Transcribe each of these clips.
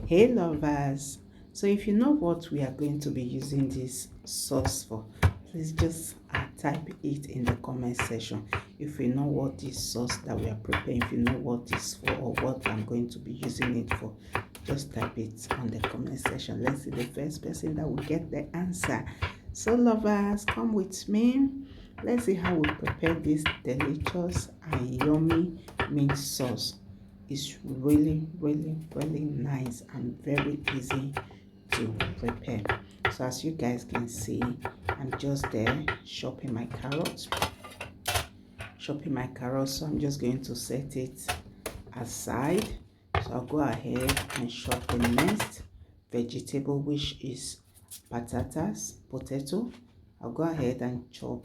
Hey lovers, so if you know what we are going to be using this sauce for, please just type it in the comment section. If you know what this sauce that we are preparing, if you know what it's for or what I'm going to be using it for, just type it on the comment section. Let's see the first person that will get the answer. So lovers, come with me. Let's see how we prepare this delicious and yummy mint sauce. It's really nice and very easy to prepare. So as you guys can see, I'm just there chopping my carrots. So I'm just going to set it aside. So I'll go ahead and chop the next vegetable, which is potato. I'll go ahead and chop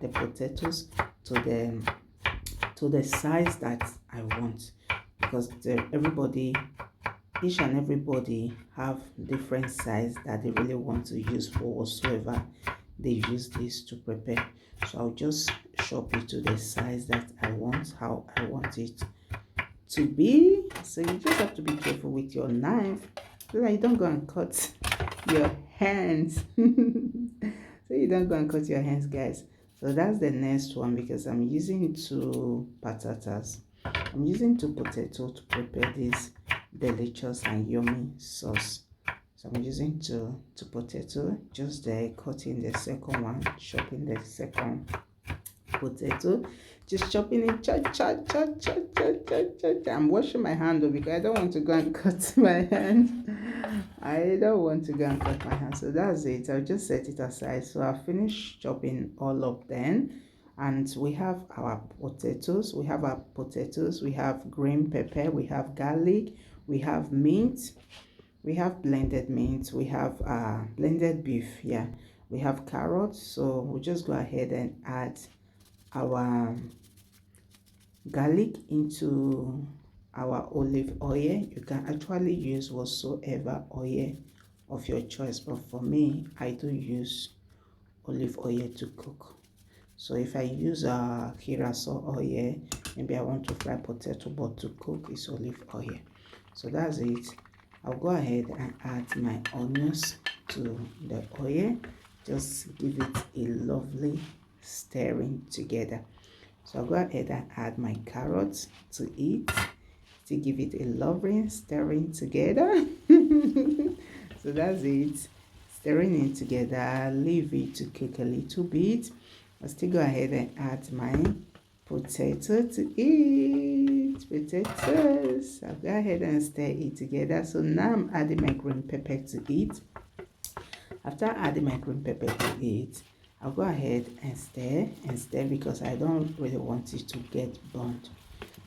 the potatoes to the size that I want, because each and everybody have different size that they really want to use for whatsoever they use this to prepare. So I'll just chop it to the size that I want, how I want it to be. So you just have to be careful with your knife so that you don't go and cut your hands. So you don't go and cut your hands, guys. So that's the next one, because I'm using 2 potatoes. I'm using 2 potatoes to prepare this delicious and yummy sauce. So I'm using two potato, just there, cutting the second one, chopping the second potato, just chopping it, I'm washing my hand though, because I don't want to go and cut my hand. I don't want to go and cut my hand. So that's it. I'll just set it aside. So I'll finish chopping all of them. And we have our potatoes. We have green pepper. We have garlic. We have mint. We have blended mint. We have blended beef. Yeah. We have carrots. So we'll just go ahead and add our garlic into our olive oil. You can actually use whatsoever oil of your choice, but for me, I do use olive oil to cook. So if I use kirasol oil, maybe I want to fry potato, but to cook is olive oil. So that's it. I'll go ahead and add my onions to the oil. Just give it a lovely stirring together. So I'll go ahead and add my carrots to it to give it a lovely stirring together. So that's it. Stirring it together, leave it to cook a little bit. I'll still go ahead and add my potato to it. Potatoes. I'll go ahead and stir it together. So now I'm adding my green pepper to it. After adding my green pepper to it, I'll go ahead and stir because I don't really want it to get burnt.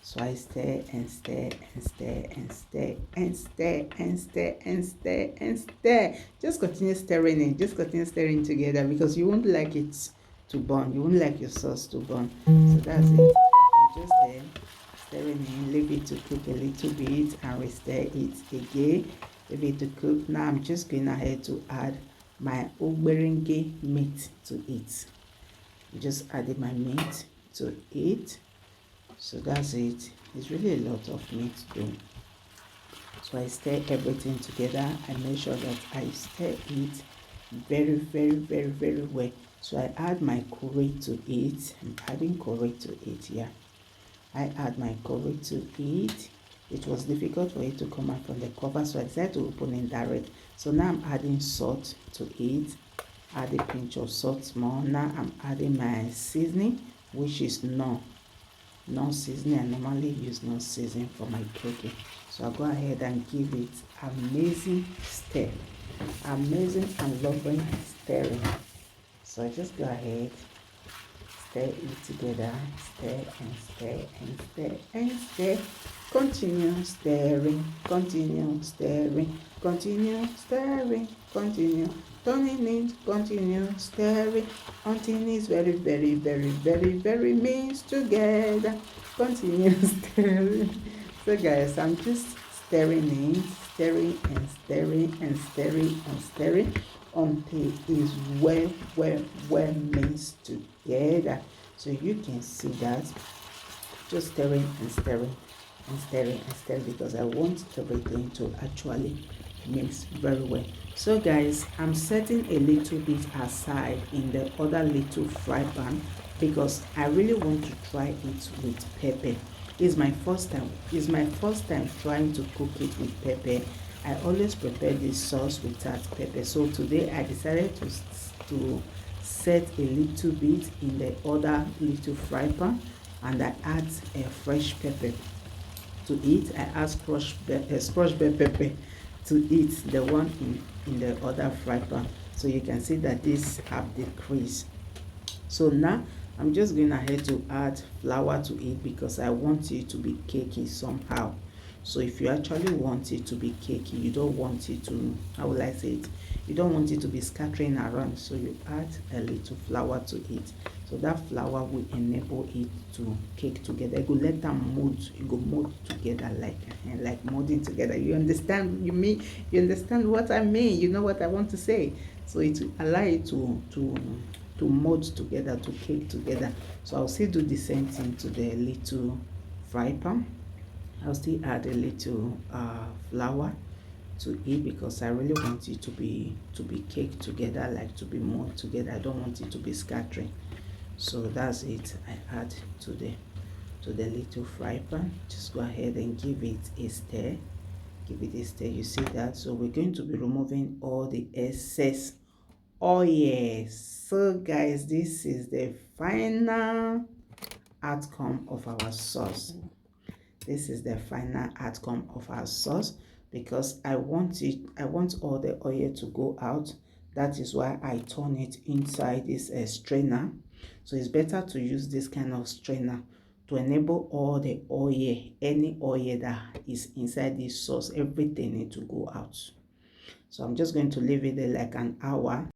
So I stir and stir and stir and stir and stir and stir and stir and stir. Just continue stirring it. Just continue stirring together, because you won't like it to burn. You won't like your sauce to burn. So that's it. I'm just there stirring it. Leave it to cook a little bit and re-stir it again. Leave it to cook. Now I'm just going ahead to add my oberenge meat to it. Just added my meat to it. So that's it. It's really a lot of meat to do. So I stir everything together. I make sure that I stir it very well. So I add my curry to it. I'm adding curry to it. Yeah, I add my curry to it. It was difficult for it to come out from the cover, so I decided to open it direct. So now I'm adding salt to it. Add a pinch of salt more. Now I'm adding my seasoning, which is non-seasoning. I normally use non-seasoning for my cooking. So I'll go ahead and give it amazing stir. Amazing and lovely stirring. So I just go ahead, stir it together, stir and stir and stir and stir. Continue stirring, continue stirring, continue stirring, continue turning it, continue stirring until it's very mixed together. Continue stirring. So guys, I'm just stirring it, stirring and stirring and stirring and stirring until it's well mixed together. So you can see that, just stirring and stirring and stirring because I want everything to actually mix very well. So guys, I'm setting a little bit aside in the other little fry pan because I really want to try it with pepper. It's my first time trying to cook it with pepper. I always prepare this sauce without pepper, so today I decided to set a little bit in the other little fry pan, and I add a fresh pepper to it. I add scratch bell pepper to it, the one in the other fry pan. So you can see that this have decreased. So now I'm just going ahead to add flour to it because I want it to be cakey somehow. So if you actually want it to be cakey, you don't want it to, how will I say it, you don't want it to be scattering around, so you add a little flour to it. So that flour will enable it to cake together. You go let them mold, you go mold together like molding together. You understand? You understand what I mean? You know what I want to say. So it will allow it to mold together, to cake together. So I'll still do the same thing to the little fry pan. I'll still add a little flour to it because I really want it to be caked together, like to be molded together. I don't want it to be scattering. So that's it. I add to the little fry pan. Just go ahead and give it a stir. Give it a stir. You see that? So we're going to be removing all the excess oil. So guys, this is the final outcome of our sauce. This is the final outcome of our sauce because I want all the oil to go out. That is why I turn it inside this strainer. So it's better to use this kind of strainer to enable all the oil, any oil that is inside this sauce, everything need to go out. So I'm just going to leave it there like an hour.